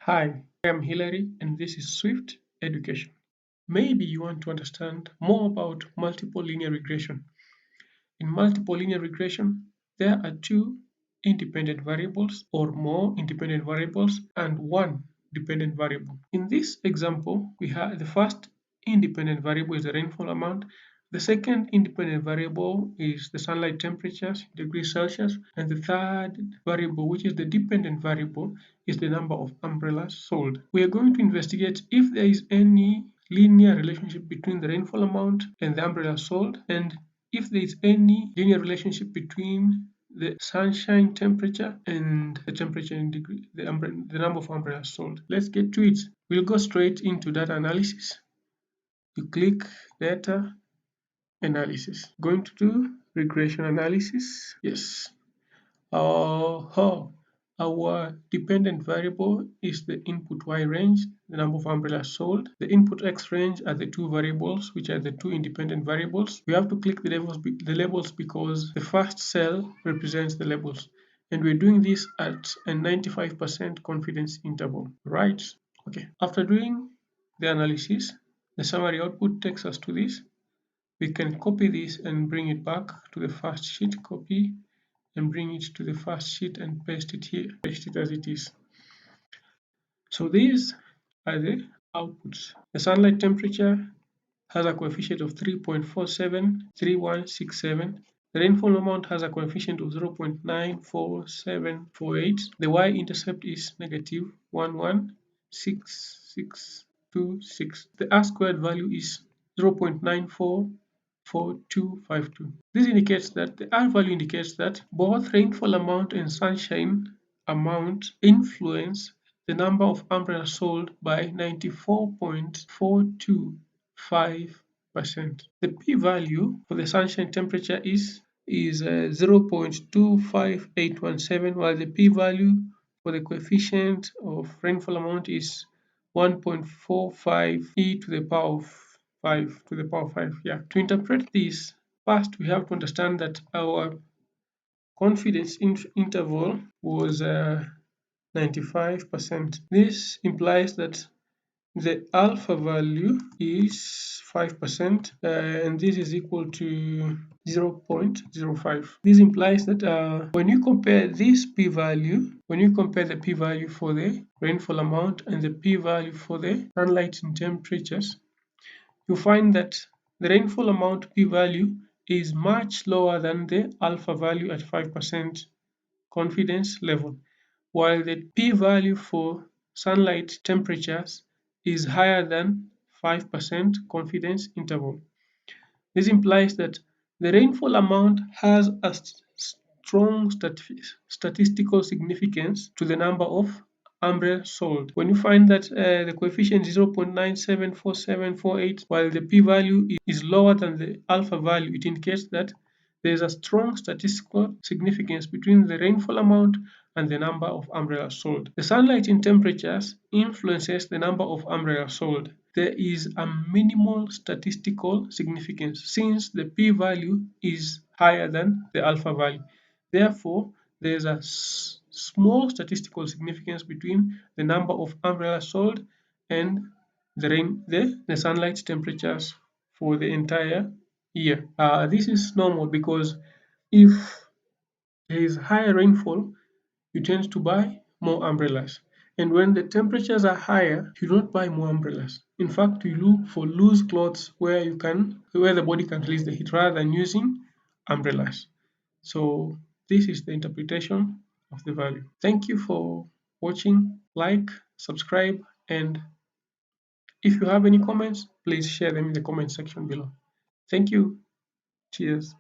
Hi, I am Hilary and this is Swift Education. Maybe you want to understand more about multiple linear regression. In multiple linear regression, there are two independent variables or more independent variables and one dependent variable. In this example, we have the first independent variable is the rainfall amount. The second independent variable is the sunlight temperatures, degrees Celsius, and the third variable, which is the dependent variable, is the number of umbrellas sold. We are going to investigate if there is any linear relationship between the rainfall amount and the umbrellas sold, and if there is any linear relationship between the sunshine temperature and the temperature in degree, the number of umbrellas sold. Let's get to it. We'll go straight into data analysis. You click data analysis. Going to do regression analysis. Yes. Our dependent variable is the input y range, the number of umbrellas sold. The input x range are the two variables, which are the two independent variables. We have to click the labels because the first cell represents the labels. And we're doing this at a 95% confidence interval, right? Okay, after doing the analysis, the summary output takes us to this. We can copy this and bring it back to the first sheet, copy and bring it to the first sheet and paste it here, paste it as it is. So these are the outputs. The sunlight temperature has a coefficient of 3.473167. The rainfall amount has a coefficient of 0.94748. The y-intercept is negative 116626. The r-squared value is 0.944252. This indicates that the R value indicates that both rainfall amount and sunshine amount influence the number of umbrellas sold by 94.425%. The p-value for the sunshine temperature is 0.25817, while the p-value for the coefficient of rainfall amount is 1.45 e to the power of 5 to the power of 5. Yeah. To interpret this, first we have to understand that our confidence interval was 95%. This implies that the alpha value is 5% and this is equal to 0.05. This implies that when you compare this p-value, when you compare the p-value for the rainfall amount and the p-value for the sunlight and temperatures, you find that the rainfall amount p-value is much lower than the alpha value at 5% confidence level, while the p-value for sunlight temperatures is higher than 5% confidence interval. This implies that the rainfall amount has a strong statistical significance to the number of umbrellas sold. When you find that the coefficient is 0.974748, while the p-value is lower than the alpha value, it indicates that there is a strong statistical significance between the rainfall amount and the number of umbrellas sold. The sunlight in temperatures influences the number of umbrellas sold. There is a minimal statistical significance since the p-value is higher than the alpha value. Therefore, there is a small statistical significance between the number of umbrellas sold and the sunlight temperatures for the entire year. This is normal because if there is higher rainfall, you tend to buy more umbrellas. And when the temperatures are higher, you don't buy more umbrellas. In fact, you look for loose clothes where the body can release the heat rather than using umbrellas. So this is the interpretation of the value. Thank you for watching. Like, subscribe, and if you have any comments, please share them in the comment section below. Thank you. Cheers.